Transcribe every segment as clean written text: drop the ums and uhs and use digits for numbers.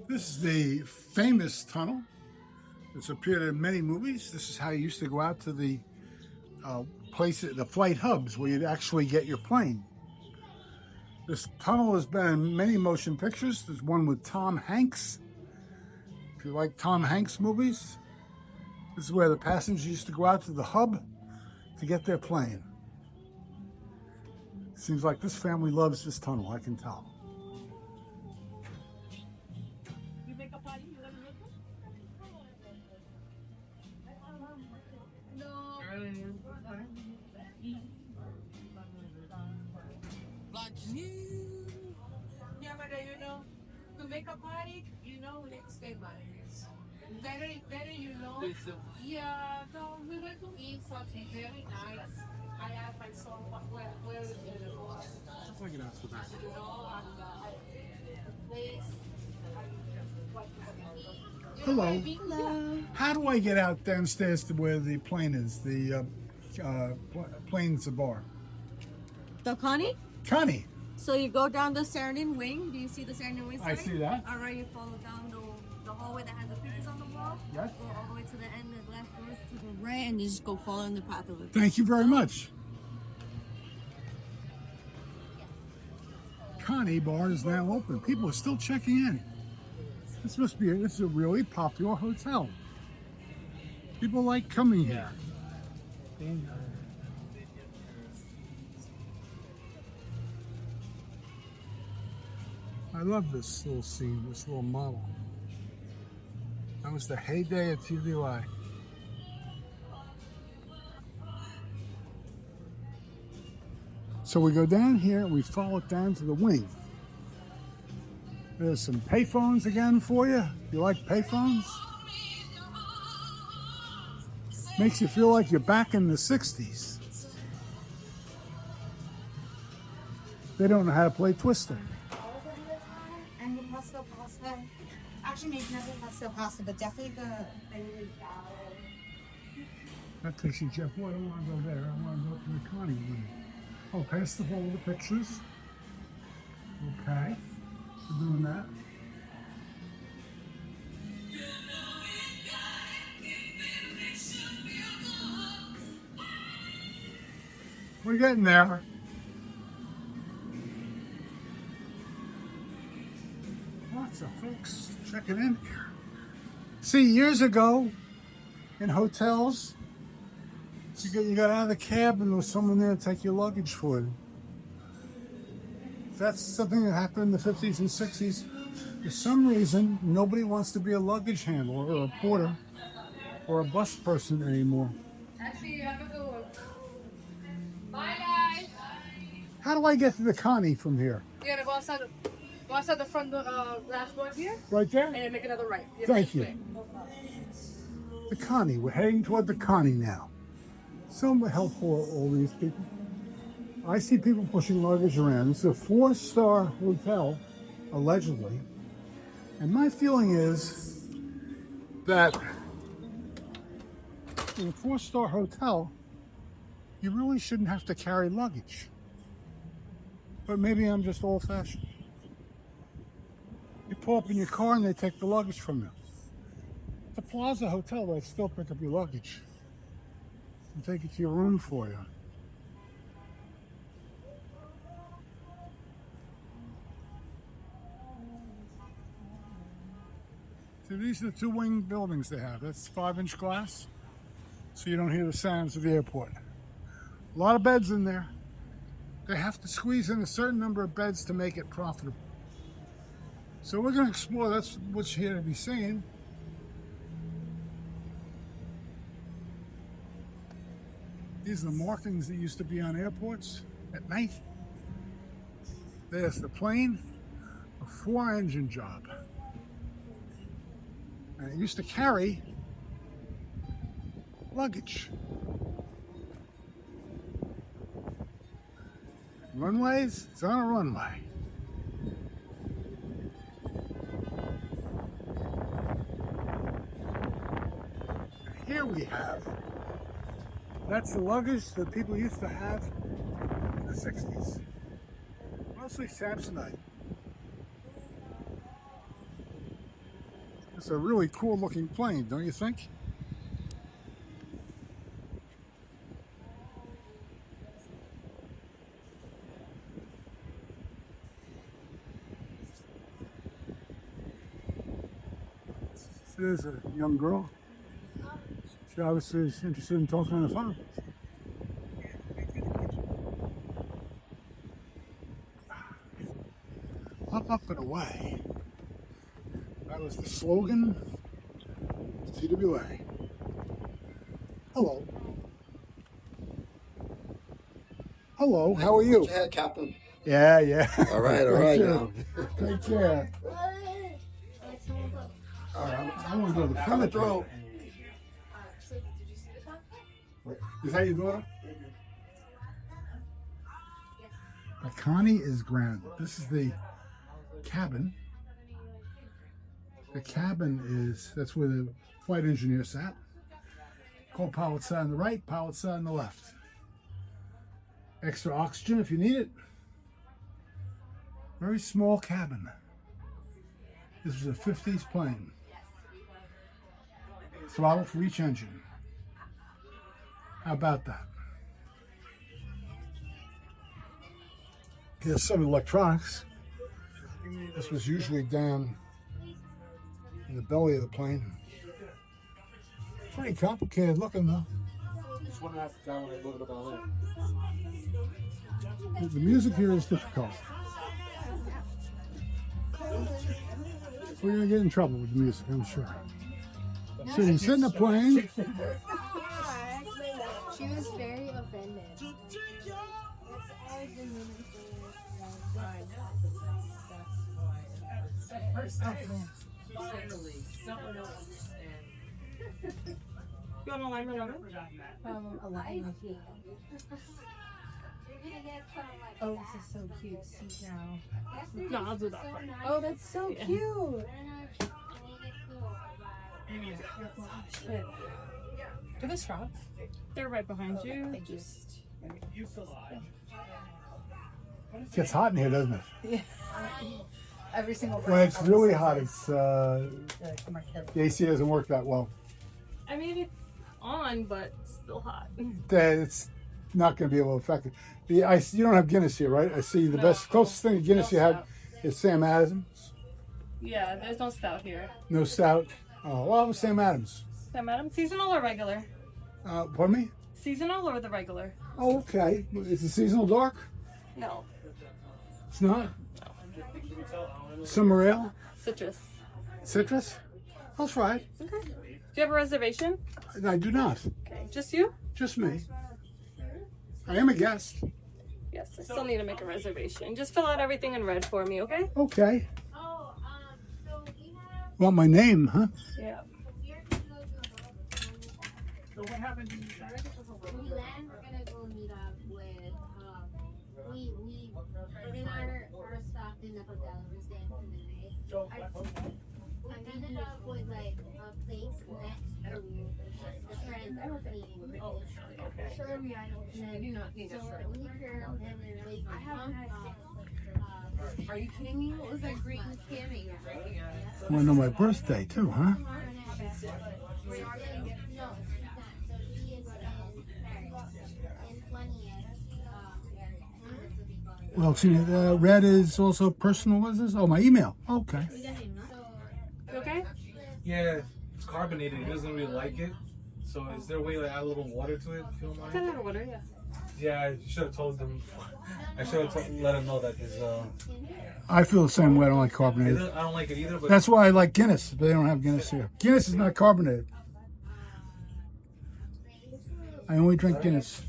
This is the famous tunnel. It's appeared in many movies. This is how you used to go out to the the flight hubs where you'd actually get your plane. This tunnel has been in many motion pictures. There's one with Tom Hanks. If you like Tom Hanks movies, this is where the passengers used to go out to the hub to get their plane. Seems like this family loves this tunnel, I can tell. Yeah, but you know, to make a party, you know, we need to spend money. Better, you know. Yeah, no, we went to eat something very nice. I asked my son, where is it? I can ask for that. You know, place. Hello. Hello. How do I get out downstairs to where the plane is? The plane's a bar. The Connie? Connie. So you go down the Serenade wing. Do you see the Serenade wing sign? I see that. All right, you follow down the hallway that has the pictures on the wall. Yes. Go all the way to the end, the left doors to the right, and you just go following the path of it. Thank you very much. Connie Bar is now open. People are still checking in. This is a really popular hotel. People like coming here. I love this little scene, this little model. That was the heyday of TWA. So we go down here and we follow it down to the wing. There's some payphones again for you. You like payphones? Makes you feel like you're back in the 60s. They don't know how to play Twister. And the pasta. Actually, maybe not the pasta, but definitely the That takes you, Jeff. Well, I don't want to go there. I want to go to the Connie room. Oh, past the hall of the pictures. Okay. We're doing that. We're getting there. Lots of folks checking in here. See, years ago in hotels, you got out of the cab and there was someone there to take your luggage for you. That's something that happened in the 50s and 60s. For some reason, nobody wants to be a luggage handler or a porter or a bus person anymore. Actually, have a good one. Bye, guys. How do I get to the Connie from here? You gotta go outside the front glass doors here. Right there? And then make another right. Thank you. The Connie. We're heading toward the Connie now. So helpful, all these people. I see people pushing luggage around. It's a 4-star hotel, allegedly. And my feeling is that in a 4-star hotel, you really shouldn't have to carry luggage. But maybe I'm just old-fashioned. You pull up in your car and they take the luggage from you. The Plaza Hotel, they still pick up your luggage and take it to your room for you. So these are the 2 wing buildings they have. That's 5-inch glass, so you don't hear the sounds of the airport. A lot of beds in there. They have to squeeze in a certain number of beds to make it profitable. So we're going to explore. That's what's here to be seen. These are the markings that used to be on airports at night. There's the plane, a 4-engine job. And it used to carry luggage. Runways, it's on a runway. And here we have, that's the luggage that people used to have in the 60s. Mostly Samsonite. It's a really cool looking plane, don't you think? There's a young girl. She obviously is interested in talking on the phone. Up and away. That was the slogan of TWA. Hello. Hello, how are you? Yeah, Captain. Yeah. All right, all right. Now. Take care. All right, I want to go to the front row. Is that your daughter? Connie is grounded. This is the cabin. The cabin is, that's where the flight engineer sat. Co-pilot sat on the right, pilot sat on the left. Extra oxygen if you need it. Very small cabin. This was a 50s plane. Throttle for each engine. How about that? Here's some electronics. This was usually down in the belly of the plane. Pretty complicated looking though. Just want to ask the guy when I look about it. The music here is difficult. We're gonna get in trouble with the music, I'm sure. So you sit in the plane. She was very offended. You want to line number? 11. Oh, this is so cute. See now. No, I'll do that part. Oh, that's so cute. Shit. Do the straps? They're right behind you. Just. It gets hot in here, doesn't it? Yeah. Every single When it's really hot, it's the AC doesn't work that well. I mean, it's on, but it's still hot. It's not going to be able to affect it. You don't have Guinness here, right? I see the No. closest thing to Guinness you have is Sam Adams. Yeah, there's no stout here. No stout. Oh, well, it was Sam Adams. Sam Adams, seasonal or regular? Pardon me? Seasonal or the regular? Oh, okay. Is it seasonal dark? No. It's not? Summer ale? Citrus. Citrus? I'll try it. Okay. Do you have a reservation? I do not. Okay. Just you? Just me. I am a guest. Yes, I still need to make a reservation. Just fill out everything in red for me, okay? Okay. Want my name, huh? Yeah. So what happened? We land. We're gonna go meet up with. We're in our stop in the hotel. We're staying for the night. I ended up with like a place next to the Trans Airplane Bar. Sure, I do not need So we're here and we're like, I have Are you kidding me? What was that great scamming you're breaking out? Want to know my birthday too, huh? No, she's not. So she is in Paris. In 20th. Well, see, red is also personal. What is this? Oh, my email. Okay. You okay? Yeah, it's carbonated. He doesn't really like it. So is there a way to add a little water to it? If you don't Can I mind? have water? Yeah. Yeah, I should have told him. I should have let him know that his. I feel the same way. I don't like carbonated. I don't like it either. But That's why I like Guinness, but they don't have Guinness here. Guinness is not carbonated. I only drink Guinness.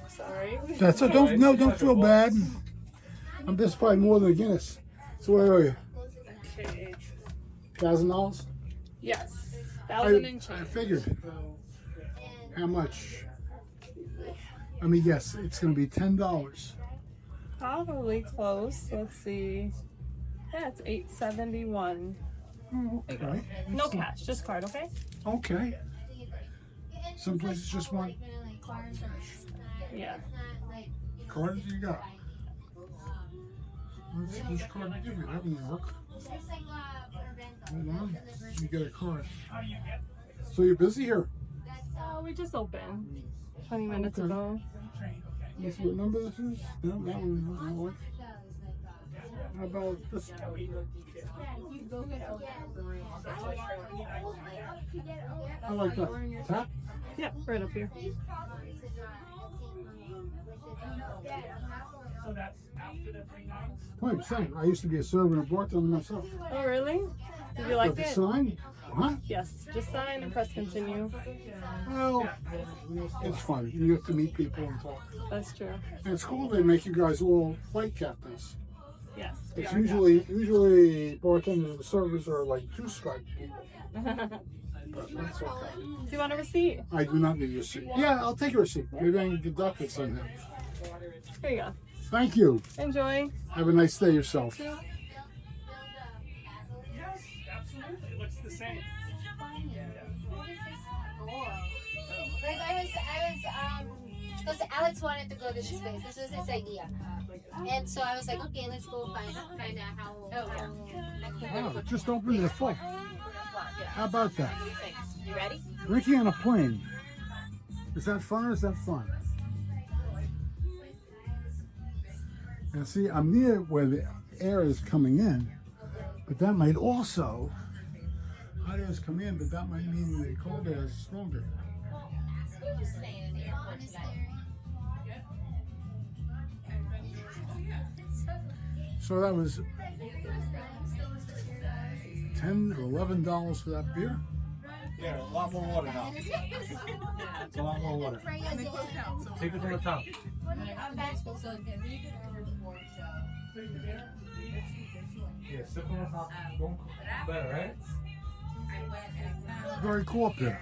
Sorry. That's it. Don't feel bad. This is probably more than a Guinness. So where are you? Okay. $1,000? Yes. 1,000 and I change. figured. How much? Let me guess. It's going to be $10. Probably close. Let's see. Yeah, it's $8.71. Okay. No cash, just card, okay? Okay. Some places just want Yeah. cards. You got. Which card do you give me? That won't work. Hold on. You get a car. So you're busy here? We just opened 20 minutes Okay. ago. Let's see what number this is. No, that one. I like. How about this? I like that. Tap? Yep, right up here. So that's after the 3 nights? 20%. I used to be a server and a bartender myself. Oh, really? Did you like The it? sign? Huh? Yes, just sign and press continue. Well, it's fun. You get to meet people and talk. That's true. And it's cool they make you guys all flight captains. Yes. It's usually bartenders and servers are like two-stripe people. But that's okay. Do you want a receipt? I do not need a receipt. Yeah, I'll take a receipt. Maybe I can deduct it somehow. Here you go. Thank you. Enjoy. Have a nice day yourself. Yes, absolutely. It looks the same. Like because Alex wanted to go to this place. This was his idea. And so I was like, okay, let's go find out how. Wow, just opened the flight. How about that? You ready? Ricky on a plane. Is that fun or is that fun? And see, I'm near where the air is coming in, but that might also, hot air is coming in, but that might mean the cold air is stronger. So that was $10 or $11 for that beer. Yeah, a lot more water now. It's a lot more water. Take it from the top. Yeah, sip on the top. Don't better, right? Very cool up there.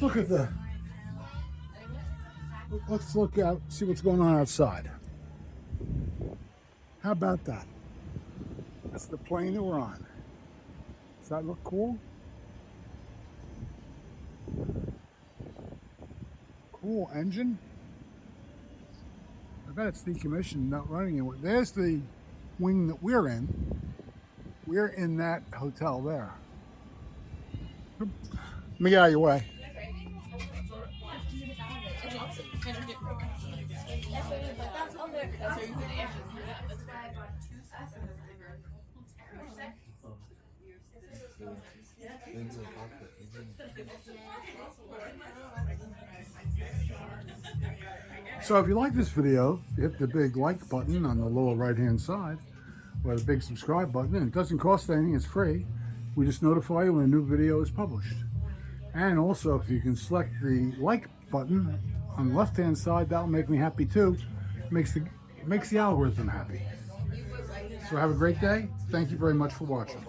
Look at the. Let's look out, see what's going on outside. How about that? That's the plane that we're on. Does that look cool? Cool engine. I bet it's decommissioned, not running anywhere. There's the wing that we're in. We're in that hotel there. Let me get out of your way. So if you like this video, hit the big like button on the lower right hand side, or the big subscribe button, and it doesn't cost anything, it's free. We just notify you when a new video is published. And also, if you can select the like button on the left hand side, that'll make me happy too. It makes the algorithm happy. So have a great day. Thank you very much for watching.